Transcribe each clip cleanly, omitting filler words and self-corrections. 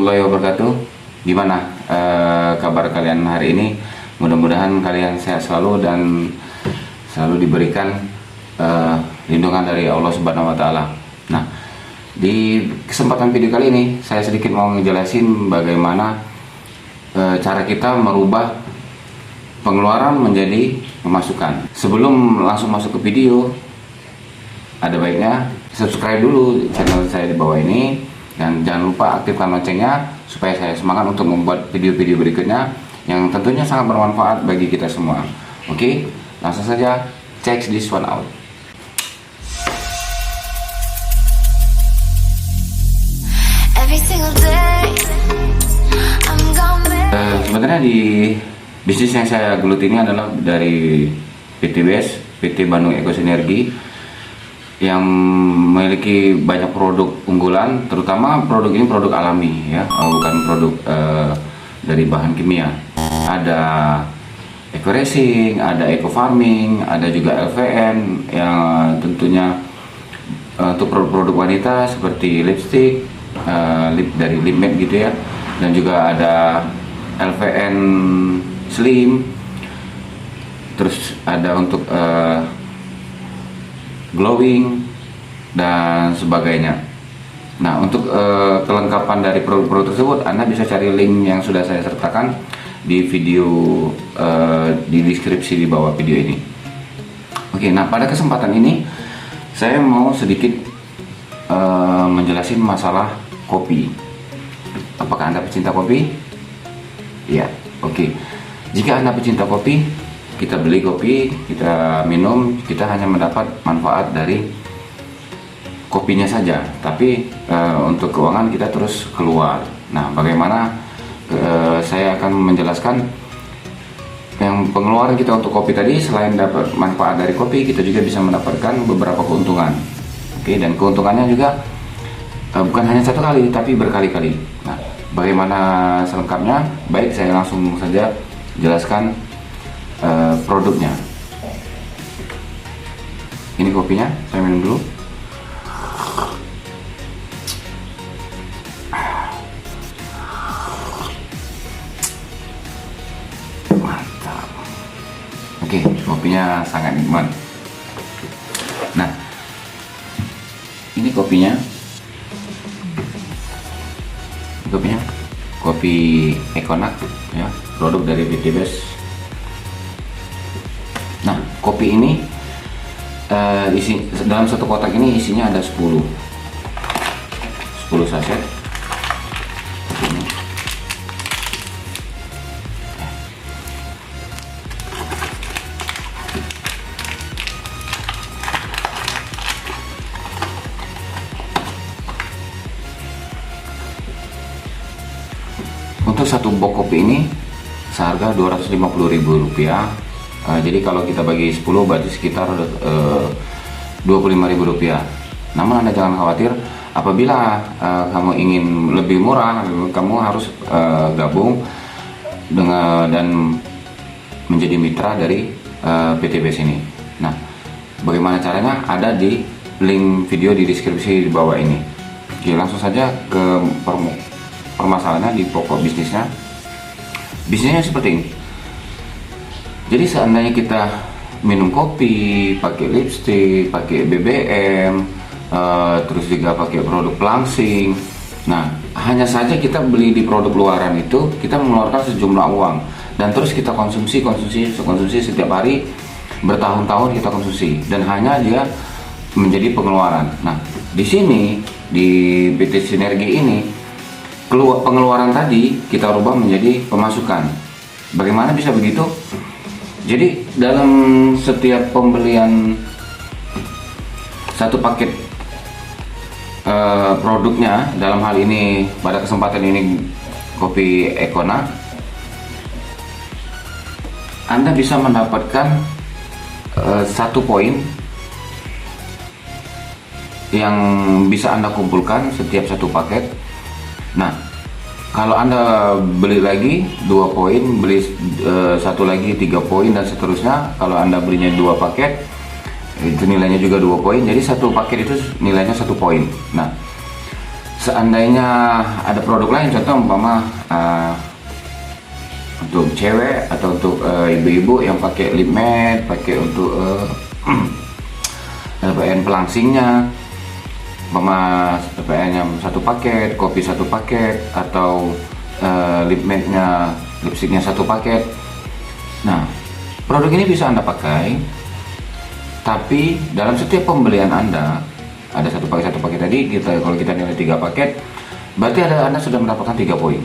warahmatullahi wabarakatuh. Gimana kabar kalian hari ini? Mudah-mudahan kalian sehat selalu dan selalu diberikan lindungan dari Allah Subhanahu wa Ta'ala. Nah, di kesempatan video kali ini saya sedikit mau ngejelasin bagaimana cara kita merubah pengeluaran menjadi pemasukan. Sebelum langsung masuk ke video, ada baiknya subscribe dulu channel saya di bawah ini, dan jangan lupa aktifkan loncengnya supaya saya semangat untuk membuat video-video berikutnya yang tentunya sangat bermanfaat bagi kita semua. Oke, langsung saja check this one out. Sebenarnya di bisnis yang saya geluti ini adalah dari PT Bandung Ekosinergi, yang memiliki banyak produk unggulan, terutama produk ini produk alami ya, bukan produk dari bahan kimia. Ada eco racing, ada eco farming, ada juga LVN yang tentunya untuk produk-produk wanita seperti lipstick, dari lip matte gitu ya, dan juga ada LVN slim, terus ada untuk glowing dan sebagainya. Nah, untuk kelengkapan dari produk-produk tersebut Anda bisa cari link yang sudah saya sertakan di video di deskripsi di bawah video ini. Oke, nah pada kesempatan ini saya mau sedikit menjelasin masalah kopi. Apakah Anda pecinta kopi? Ya, oke. Jika Anda pecinta kopi, kita beli kopi, kita minum, kita hanya mendapat manfaat dari kopinya saja, tapi untuk keuangan kita terus keluar. Nah, bagaimana saya akan menjelaskan yang pengeluaran kita untuk kopi tadi. Selain dapat manfaat dari kopi, kita juga bisa mendapatkan beberapa keuntungan. Oke, dan keuntungannya juga bukan hanya satu kali, tapi berkali-kali. Nah, bagaimana selengkapnya? Baik, saya langsung saja jelaskan produknya. Ini kopinya, saya minum dulu. Mantap. Oke, kopinya sangat nikmat. Nah, ini kopinya. Kopi Econac ya, produk dari PT Best. Nah, kopi ini isi dalam satu kotak ini isinya ada 10 saset. Ini. Untuk satu box kopi ini seharga Rp250.000. Jadi kalau kita bagi 10 berarti sekitar Rp25.000. Namun Anda jangan khawatir, apabila kamu ingin lebih murah, kamu harus gabung dengan dan menjadi mitra dari PT Best ini. Nah, bagaimana caranya? Ada di link video di deskripsi di bawah ini. Oke, langsung saja ke permasalahannya di pokok bisnisnya. Bisnisnya seperti ini. Jadi seandainya kita minum kopi, pakai lipstick, pakai BBM, terus juga pakai produk pelangsing. Nah, hanya saja kita beli di produk luaran itu, kita mengeluarkan sejumlah uang, dan terus kita konsumsi setiap hari, bertahun-tahun kita konsumsi, dan hanya dia menjadi pengeluaran. Nah, di sini di PT Sinergi ini, pengeluaran tadi kita rubah menjadi pemasukan. Bagaimana bisa begitu? Jadi dalam setiap pembelian satu paket produknya, dalam hal ini pada kesempatan ini kopi Econac, Anda bisa mendapatkan 1 poin yang bisa Anda kumpulkan setiap satu paket. Nah, kalau Anda beli lagi 2 poin, beli satu lagi 3 poin, dan seterusnya. Kalau Anda belinya 2 paket, itu nilainya juga 2 poin. Jadi satu paket itu nilainya 1 poin. Nah, seandainya ada produk lain, contoh umpama untuk cewek atau untuk ibu-ibu yang pakai lip matte, pakai untuk LPN pelangsingnya, umpama LPN-nya satu paket, kopi satu paket, atau lip matte-nya, lipsticknya satu paket. Nah, produk ini bisa Anda pakai, tapi dalam setiap pembelian Anda ada satu paket tadi, kalau kita nilai 3 paket, berarti Anda sudah mendapatkan 3 poin.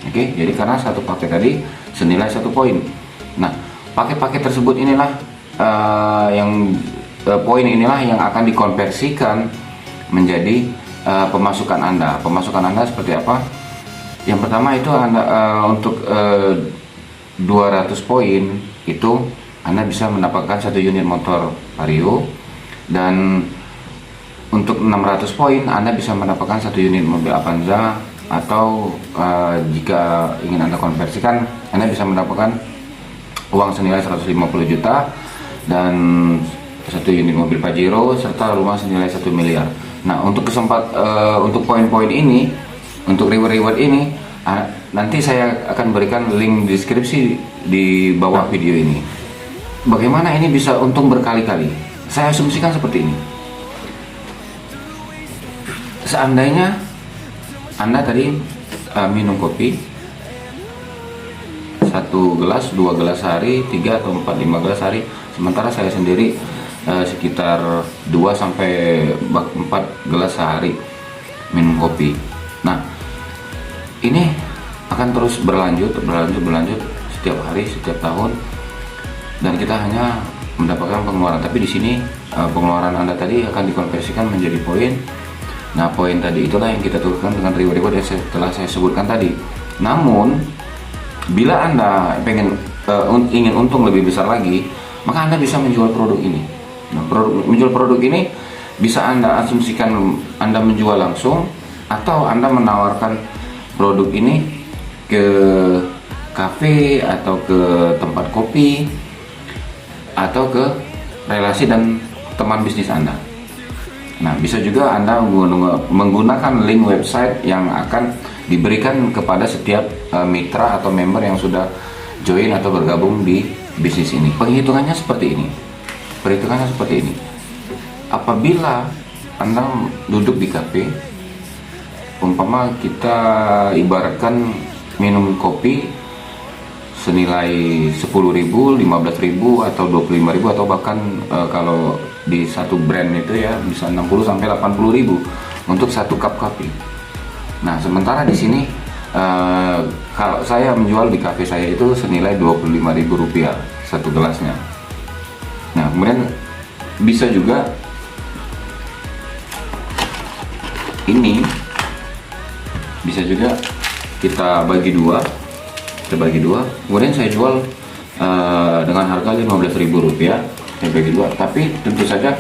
Oke, jadi karena satu paket tadi senilai 1 poin. Nah, paket-paket tersebut inilah poin inilah yang akan dikonversikan menjadi pemasukan Anda. Pemasukan Anda seperti apa? Yang pertama itu Anda untuk 200 poin itu Anda bisa mendapatkan 1 unit motor Vario, dan untuk 600 poin Anda bisa mendapatkan 1 unit mobil Avanza, atau jika ingin Anda konversikan, Anda bisa mendapatkan uang senilai 150 juta dan 1 unit mobil Pajero serta rumah senilai 1 miliar. Nah, untuk untuk poin-poin ini, untuk reward ini, nanti saya akan berikan link deskripsi di bawah video ini. Bagaimana ini bisa untung berkali-kali? Saya asumsikan seperti ini. Seandainya Anda tadi minum kopi 1 gelas, 2 gelas sehari, 3 atau 4, 5 gelas sehari, sementara saya sendiri sekitar 2 sampai 4 gelas sehari minum kopi. Nah, ini akan terus berlanjut setiap hari, setiap tahun, dan kita hanya mendapatkan pengeluaran. Tapi di sini pengeluaran Anda tadi akan dikonversikan menjadi poin. Nah, poin tadi itulah yang kita turunkan dengan reward yang telah saya sebutkan tadi. Namun, bila Anda ingin untung lebih besar lagi, maka Anda bisa menjual produk ini. Nah, menjual produk ini bisa Anda asumsikan Anda menjual langsung, atau Anda menawarkan produk ini ke kafe atau ke tempat kopi atau ke relasi dan teman bisnis Anda. Nah, bisa juga Anda menggunakan link website yang akan diberikan kepada setiap mitra atau member yang sudah join atau bergabung di bisnis ini. Perhitungannya seperti ini. Apabila Anda duduk di kafe, umpama kita ibaratkan minum kopi senilai 10.000, 15.000 atau 25.000, atau bahkan kalau di satu brand itu ya bisa 60 sampai 80.000 untuk 1 cup kopi. Nah, sementara di sini kalau saya menjual di kafe saya itu senilai Rp25.000 1 gelasnya. Nah, kemudian bisa juga kita bagi dua, kemudian saya jual dengan harga Rp15.000, saya bagi dua. Tapi tentu saja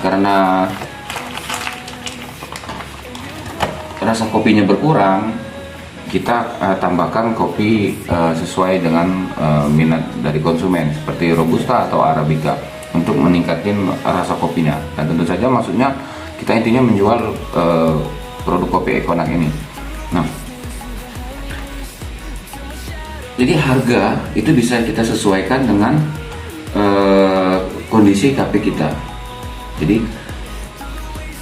karena rasa kopinya berkurang, kita tambahkan kopi sesuai dengan minat dari konsumen, seperti Robusta atau Arabica, untuk meningkatkan rasa kopinya. Dan tentu saja maksudnya kita intinya menjual produk kopi Econac ini. Nah, jadi harga itu bisa kita sesuaikan dengan kondisi kafe kita. Jadi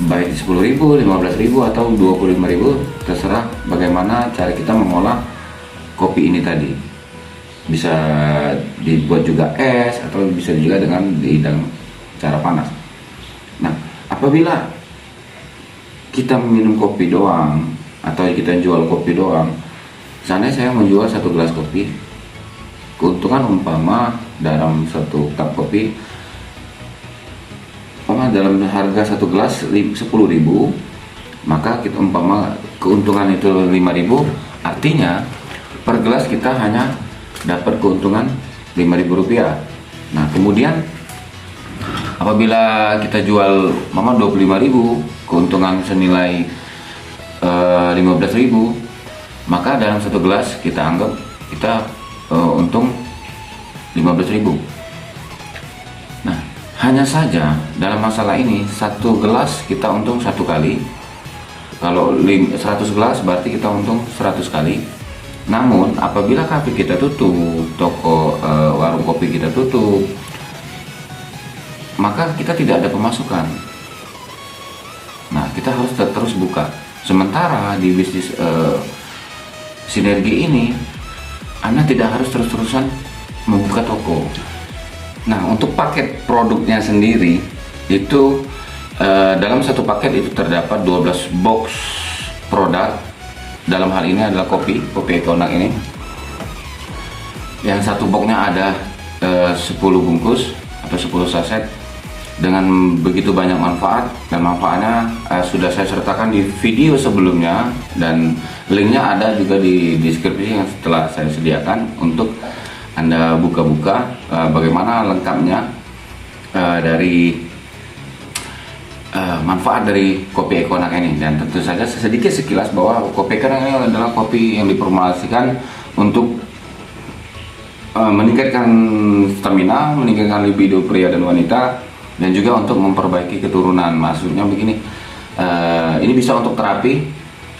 baik 10.000, 15.000 atau 25.000, terserah bagaimana cara kita mengolah kopi ini tadi. Bisa dibuat juga es, atau bisa juga dengan dihidang cara panas. Nah, apabila kita minum kopi doang atau kita jual kopi doang, seandainya saya menjual 1 gelas kopi, keuntungan umpama dalam 1 cup kopi, umpama dalam harga 1 gelas 10.000, maka kita umpama keuntungan itu 5.000, artinya per gelas kita hanya dapat keuntungan Rp5.000. Nah, kemudian apabila kita jual umpama 25.000, keuntungan senilai 15.000, maka dalam 1 gelas kita anggap kita untung 15.000. Nah, hanya saja dalam masalah ini 1 gelas kita untung 1 kali, Kalau 100 gelas berarti kita untung 100 kali. Namun apabila kafe kita tutup, toko warung kopi kita tutup, maka kita tidak ada pemasukan. Nah, kita harus terus buka. Sementara di bisnis sinergi ini, Anda tidak harus terus-terusan membuka toko. Nah, untuk paket produknya sendiri itu dalam satu paket itu terdapat 12 box produk. Dalam hal ini adalah kopi Econac ini. Yang satu boxnya ada 10 bungkus atau 10 saset dengan begitu banyak manfaat, dan manfaatnya sudah saya sertakan di video sebelumnya, dan linknya ada juga di deskripsi yang setelah saya sediakan untuk Anda buka-buka bagaimana lengkapnya dari manfaat dari kopi Econac ini. Dan tentu saja sedikit sekilas bahwa kopi Econac ini adalah kopi yang diformulasikan untuk meningkatkan stamina, meningkatkan libido pria dan wanita, dan juga untuk memperbaiki keturunan. Maksudnya begini, ini bisa untuk terapi.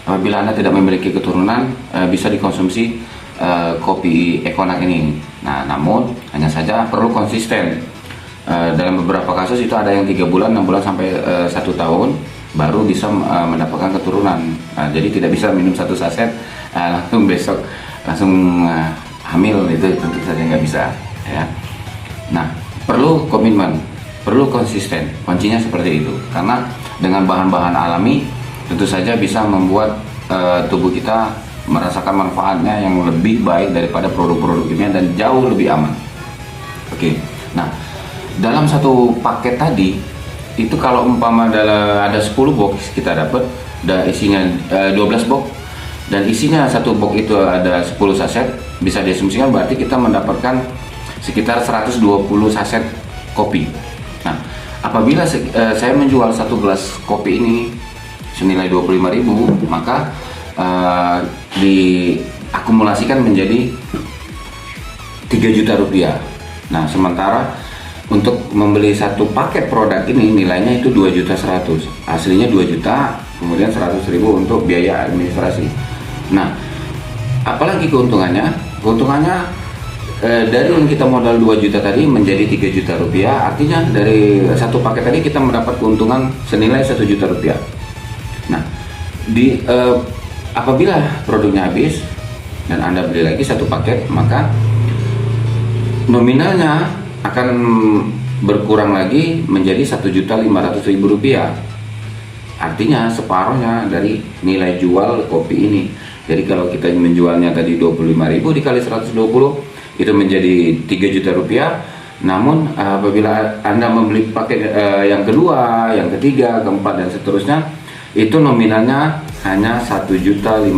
Apabila Anda tidak memiliki keturunan, bisa dikonsumsi kopi Econac ini. Nah, namun hanya saja perlu konsisten. Dalam beberapa kasus itu ada yang 3 bulan, 6 bulan sampai 1 tahun baru bisa mendapatkan keturunan. Jadi tidak bisa minum 1 saset langsung besok langsung hamil, itu tentu saja nggak bisa ya. Nah, perlu komitmen, perlu konsisten, kuncinya seperti itu. Karena dengan bahan-bahan alami tentu saja bisa membuat tubuh kita merasakan manfaatnya yang lebih baik daripada produk-produk kimia dan jauh lebih aman. Oke. Nah, dalam satu paket tadi itu kalau umpama ada 10 box kita dapat, dan isinya 12 box, dan isinya satu box itu ada 10 saset, bisa diasumsikan berarti kita mendapatkan sekitar 120 saset kopi. Nah, apabila saya menjual satu gelas kopi ini senilai 25.000, maka diakumulasikan menjadi 3 juta rupiah. Nah, sementara untuk membeli satu paket produk ini nilainya itu 2.100.000, aslinya 2 juta, kemudian 100.000 untuk biaya administrasi. Nah, apalagi keuntungannya? Keuntungannya dari yang kita modal 2 juta tadi menjadi 3 juta rupiah, artinya dari satu paket tadi kita mendapat keuntungan senilai 1 juta rupiah. Nah, apabila produknya habis dan Anda beli lagi satu paket, maka nominalnya akan berkurang lagi menjadi 1.500.000 rupiah. Artinya separuhnya dari nilai jual kopi ini. Jadi kalau kita menjualnya tadi 25.000 dikali 120 itu menjadi 3 juta rupiah. Namun apabila Anda membeli paket yang kedua, yang ketiga, keempat, dan seterusnya, itu nominalnya hanya 1.500.000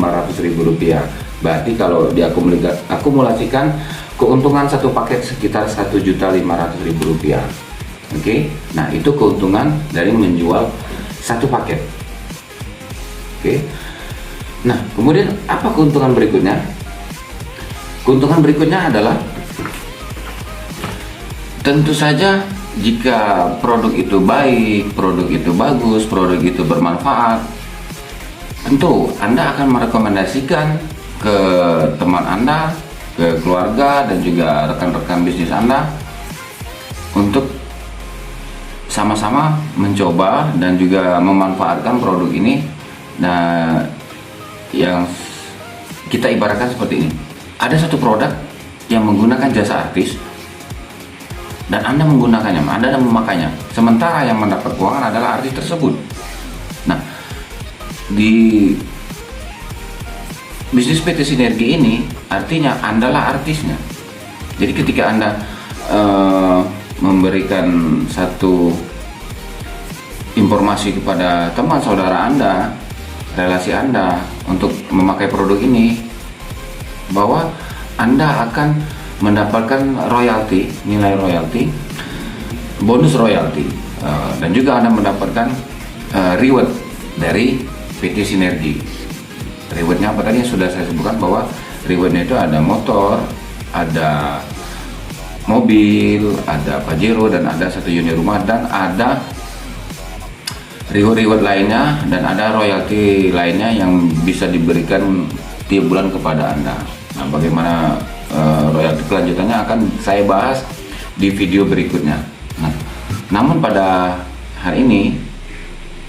rupiah. Berarti kalau diakumulasikan, keuntungan satu paket sekitar 1.500.000 rupiah. Oke, nah itu keuntungan dari menjual satu paket. Oke, nah kemudian apa keuntungan berikutnya? Keuntungan berikutnya adalah tentu saja jika produk itu baik, produk itu bagus, produk itu bermanfaat, tentu Anda akan merekomendasikan ke teman Anda, ke keluarga, dan juga rekan-rekan bisnis Anda untuk sama-sama mencoba dan juga memanfaatkan produk ini. Nah, yang kita ibaratkan seperti ini, ada satu produk yang menggunakan jasa artis dan Anda menggunakannya, Anda memakainya, sementara yang mendapat keuangan adalah artis tersebut. Nah, di bisnis PT Sinergi ini artinya Anda lah artisnya. Jadi ketika Anda memberikan satu informasi kepada teman saudara Anda, relasi Anda untuk memakai produk ini, bahwa Anda akan mendapatkan royalti, nilai royalti, bonus royalti, dan juga Anda mendapatkan reward dari PT Sinergi. Rewardnya apa tadi yang sudah saya sebutkan, bahwa rewardnya itu ada motor, ada mobil, ada Pajero, dan ada 1 unit rumah, dan ada reward lainnya dan ada royalti lainnya yang bisa diberikan tiap bulan kepada Anda. Nah, bagaimana royalti kelanjutannya akan saya bahas di video berikutnya. Nah, namun pada hari ini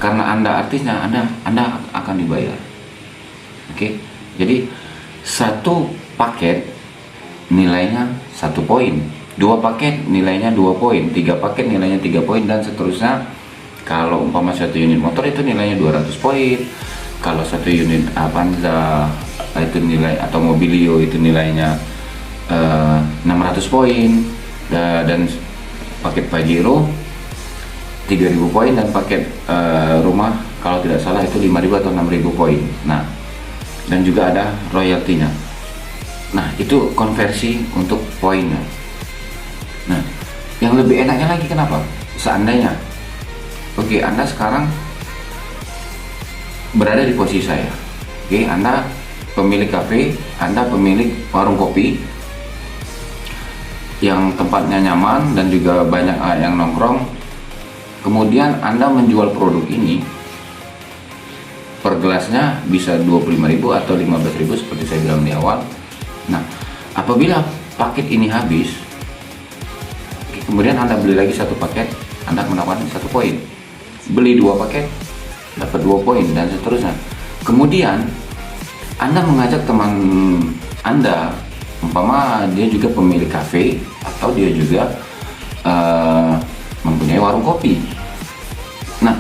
karena Anda artisnya, Anda akan dibayar. Oke. Jadi satu paket nilainya 1 poin, 2 paket nilainya 2 poin, 3 paket nilainya 3 poin, dan seterusnya. Kalau umpama satu unit motor itu nilainya 200 poin, kalau satu unit Avanza itu nilai, atau Mobilio itu nilainya 600 poin, dan paket Pajero 3000 poin, dan paket rumah kalau tidak salah itu 5000 atau 6000 poin. Nah, dan juga ada royaltinya. Nah, itu konversi untuk poinnya. Nah, yang lebih enaknya lagi kenapa? Seandainya, oke, Anda sekarang berada di posisi saya. Oke, Anda pemilik kafe, Anda pemilik warung kopi yang tempatnya nyaman dan juga banyak yang nongkrong. Kemudian Anda menjual produk ini per gelasnya bisa 25.000 atau 15.000 seperti saya bilang di awal. Nah, apabila paket ini habis, kemudian Anda beli lagi satu paket, Anda mendapatkan 1 poin. Beli 2 paket, dapat 2 poin, dan seterusnya. Kemudian Anda mengajak teman Anda, umpama dia juga pemilik kafe atau dia juga mempunyai warung kopi. Nah,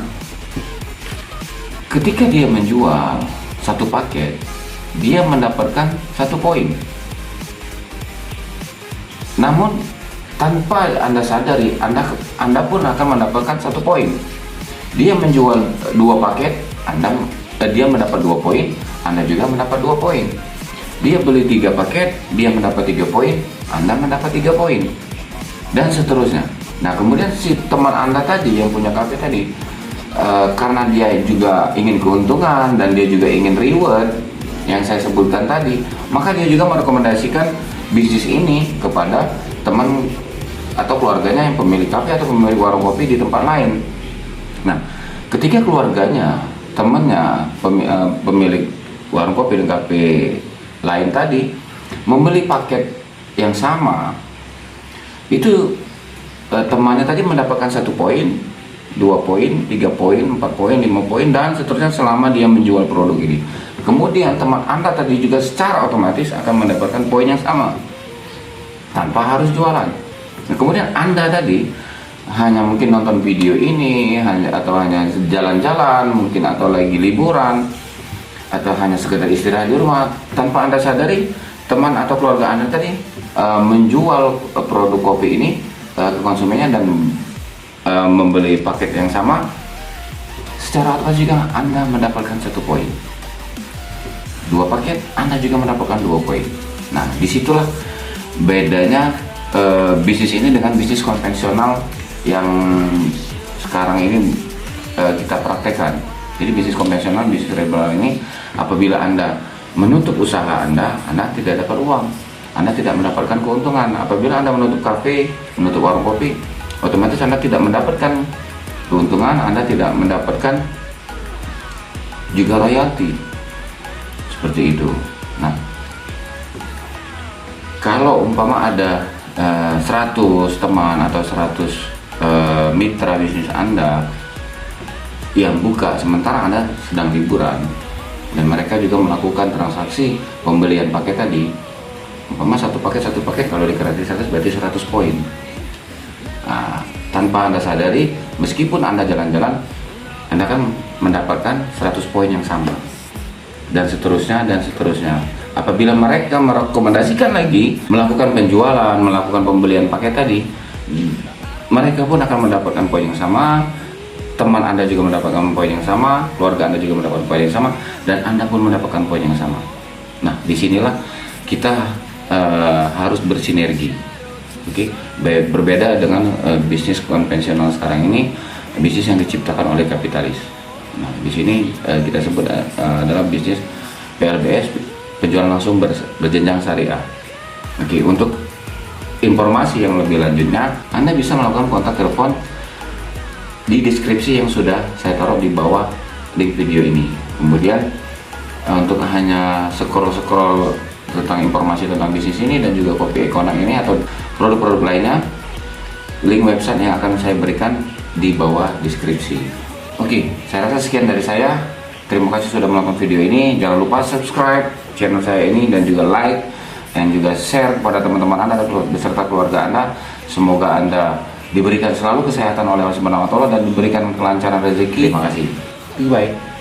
ketika dia menjual satu paket, dia mendapatkan 1 poin. Namun tanpa Anda sadari, Anda pun akan mendapatkan 1 poin. Dia menjual 2 paket, dia mendapat 2 poin, Anda juga mendapat 2 poin. Dia beli 3 paket, dia mendapat 3 poin, Anda mendapat 3 poin, dan seterusnya. Nah, kemudian si teman Anda tadi yang punya kafe tadi, karena dia juga ingin keuntungan dan dia juga ingin reward yang saya sebutkan tadi, maka dia juga merekomendasikan bisnis ini kepada teman atau keluarganya yang pemilik kafe atau pemilik warung kopi di tempat lain. Nah, ketika keluarganya, temannya, pemilik warung kopi dan kafe lain tadi membeli paket yang sama, itu temannya tadi mendapatkan 1 poin, 2 poin, 3 poin, 4 poin, 5 poin, dan seterusnya selama dia menjual produk ini. Kemudian teman Anda tadi juga secara otomatis akan mendapatkan poin yang sama tanpa harus jualan. Nah, kemudian Anda tadi hanya mungkin nonton video ini, atau hanya jalan-jalan, mungkin atau lagi liburan, atau hanya sekedar istirahat di rumah, tanpa Anda sadari teman atau keluarga Anda tadi menjual produk kopi ini ke konsumennya dan membeli paket yang sama. Secara otomatis juga Anda mendapatkan 1 poin. 2 paket, Anda juga mendapatkan 2 poin. Nah, disitulah bedanya bisnis ini dengan bisnis konvensional yang sekarang ini kita praktekkan. Jadi bisnis konvensional, bisnis liberal ini, apabila Anda menutup usaha Anda tidak dapat uang, Anda tidak mendapatkan keuntungan. Apabila Anda menutup kafe, menutup warung kopi, otomatis Anda tidak mendapatkan keuntungan, Anda tidak mendapatkan juga royalti. Seperti itu. Nah, kalau umpama ada 100 teman atau 100 mitra bisnis Anda yang buka sementara Anda sedang liburan, dan mereka juga melakukan transaksi pembelian paket tadi, umpama satu paket kalau dikali 100 berarti 100 poin. Nah, tanpa Anda sadari, meskipun Anda jalan-jalan, Anda akan mendapatkan 100 poin yang sama, dan seterusnya dan seterusnya. Apabila mereka merekomendasikan lagi melakukan penjualan, melakukan pembelian paket tadi, mereka pun akan mendapatkan poin yang sama, teman Anda juga mendapatkan poin yang sama, keluarga Anda juga mendapatkan poin yang sama, dan Anda pun mendapatkan poin yang sama. Nah, disinilah kita harus bersinergi. Oke, berbeda dengan bisnis konvensional sekarang ini, bisnis yang diciptakan oleh kapitalis. Nah, di sini kita sebut adalah bisnis PLBS, penjualan langsung berjenjang syariah. Oke, untuk informasi yang lebih lanjutnya, Anda bisa melakukan kontak telepon di deskripsi yang sudah saya taruh di bawah link video ini. Kemudian untuk hanya scroll tentang informasi tentang bisnis ini dan juga kopi ekonomi ini atau produk-produk lainnya, link website yang akan saya berikan di bawah deskripsi. Oke, saya rasa sekian dari saya. Terima kasih sudah menonton video ini. Jangan lupa subscribe channel saya ini dan juga like dan juga share kepada teman-teman Anda beserta keluarga Anda. Semoga Anda diberikan selalu kesehatan oleh Allah Subhanahu wa Ta'ala dan diberikan kelancaran rezeki. Terima kasih. Bye.